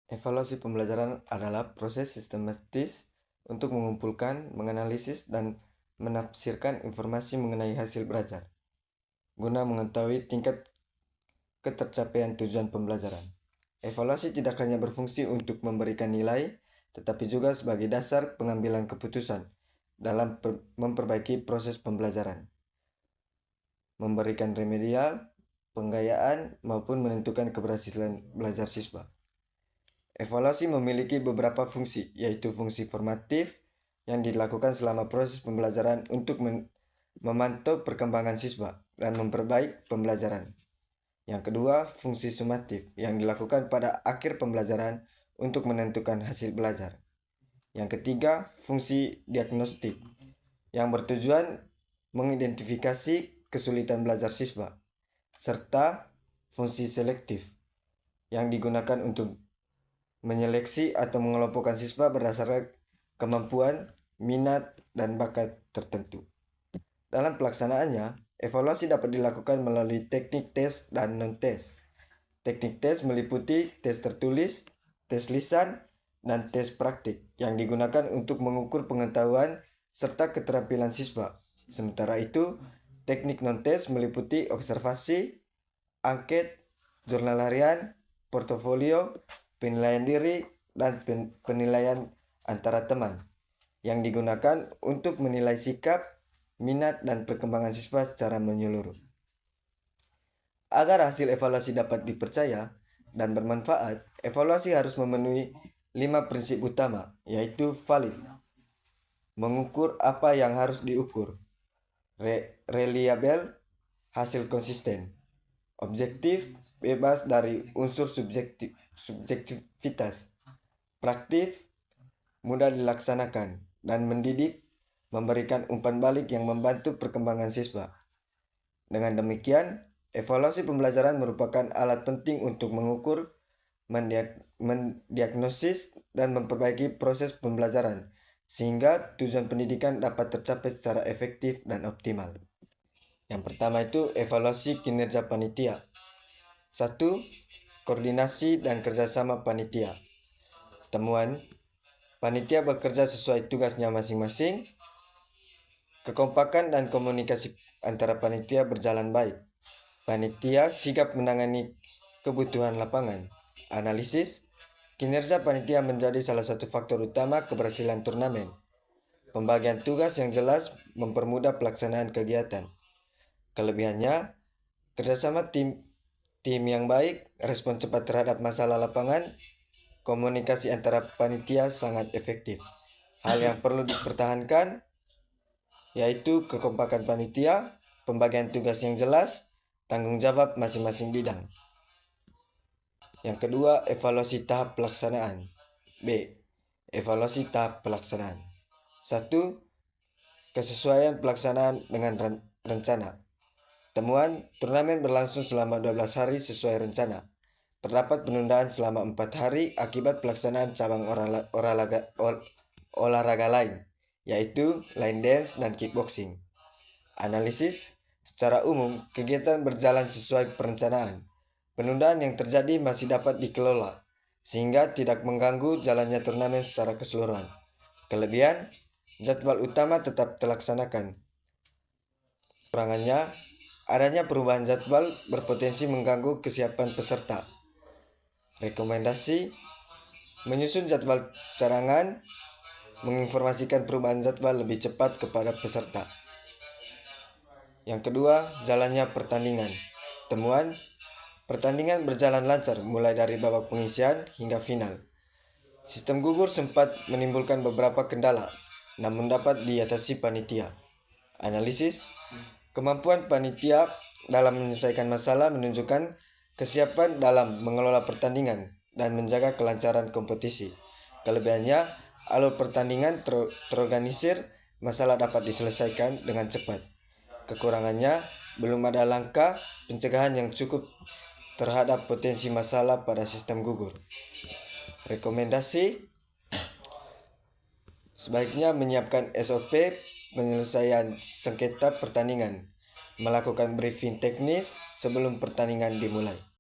Evaluasi pembelajaran adalah proses sistematis untuk mengumpulkan, menganalisis, dan menafsirkan informasi mengenai hasil belajar, guna mengetahui tingkat ketercapaian tujuan pembelajaran. Evaluasi tidak hanya berfungsi untuk memberikan nilai, tetapi juga sebagai dasar pengambilan keputusan dalam memperbaiki proses pembelajaran, memberikan remedial, penggayaan, maupun menentukan keberhasilan belajar siswa. Evaluasi memiliki beberapa fungsi, yaitu fungsi formatif yang dilakukan selama proses pembelajaran untuk memantau perkembangan siswa dan memperbaiki pembelajaran. Yang kedua, fungsi sumatif yang dilakukan pada akhir pembelajaran untuk menentukan hasil belajar. Yang ketiga, fungsi diagnostik yang bertujuan mengidentifikasi kesulitan belajar siswa, serta fungsi selektif yang digunakan untuk menyeleksi atau mengelompokkan siswa berdasarkan kemampuan, minat, dan bakat tertentu. Dalam pelaksanaannya, evaluasi dapat dilakukan melalui teknik tes dan non-tes. Teknik tes meliputi tes tertulis, tes lisan, dan tes praktik yang digunakan untuk mengukur pengetahuan serta keterampilan siswa. Sementara itu, teknik non-tes meliputi observasi, angket, jurnal harian, portofolio, penilaian diri, dan penilaian antara teman yang digunakan untuk menilai sikap, minat, dan perkembangan siswa secara menyeluruh. Agar hasil evaluasi dapat dipercaya dan bermanfaat, evaluasi harus memenuhi 5 prinsip utama, yaitu valid, mengukur apa yang harus diukur, reliable, hasil konsisten, objektif, bebas dari unsur subjektivitas, praktif, mudah dilaksanakan, dan mendidik, memberikan umpan balik yang membantu perkembangan siswa. Dengan demikian, evaluasi pembelajaran merupakan alat penting untuk mengukur, mendiagnosis, dan memperbaiki proses pembelajaran, sehingga tujuan pendidikan dapat tercapai secara efektif dan optimal. Yang pertama itu evaluasi kinerja panitia. 1. Koordinasi dan kerjasama panitia. Temuan, panitia bekerja sesuai tugasnya masing-masing. Kekompakan dan komunikasi antara panitia berjalan baik. Panitia sigap menangani kebutuhan lapangan. Analisis, kinerja panitia menjadi salah satu faktor utama keberhasilan turnamen. Pembagian tugas yang jelas mempermudah pelaksanaan kegiatan. Kelebihannya, kerjasama tim yang baik, respon cepat terhadap masalah lapangan, komunikasi antara panitia sangat efektif. Hal yang perlu dipertahankan yaitu kekompakan panitia, pembagian tugas yang jelas, tanggung jawab masing-masing bidang. Yang kedua, evaluasi tahap pelaksanaan. B. Evaluasi tahap pelaksanaan. 1. Kesesuaian pelaksanaan dengan rencana. Temuan, turnamen berlangsung selama 12 hari sesuai rencana. Terdapat penundaan selama 4 hari akibat pelaksanaan cabang olahraga lain, yaitu line dance dan kickboxing. Analisis, secara umum, kegiatan berjalan sesuai perencanaan. Penundaan yang terjadi masih dapat dikelola, sehingga tidak mengganggu jalannya turnamen secara keseluruhan. Kelebihan, jadwal utama tetap terlaksanakan. Kekurangannya, adanya perubahan jadwal berpotensi mengganggu kesiapan peserta. Rekomendasi, menyusun jadwal cadangan, menginformasikan perubahan jadwal lebih cepat kepada peserta. Yang kedua, jalannya pertandingan. Temuan, pertandingan berjalan lancar mulai dari babak pengisian hingga final. Sistem gugur sempat menimbulkan beberapa kendala, namun dapat diatasi panitia. Analisis, kemampuan panitia dalam menyelesaikan masalah menunjukkan kesiapan dalam mengelola pertandingan dan menjaga kelancaran kompetisi. Kelebihannya, alur pertandingan terorganisir, masalah dapat diselesaikan dengan cepat. Kekurangannya, belum ada langkah pencegahan yang cukup terhadap potensi masalah pada sistem gugur. Rekomendasi, sebaiknya menyiapkan SOP penyelesaian sengketa pertandingan, melakukan briefing teknis sebelum pertandingan dimulai.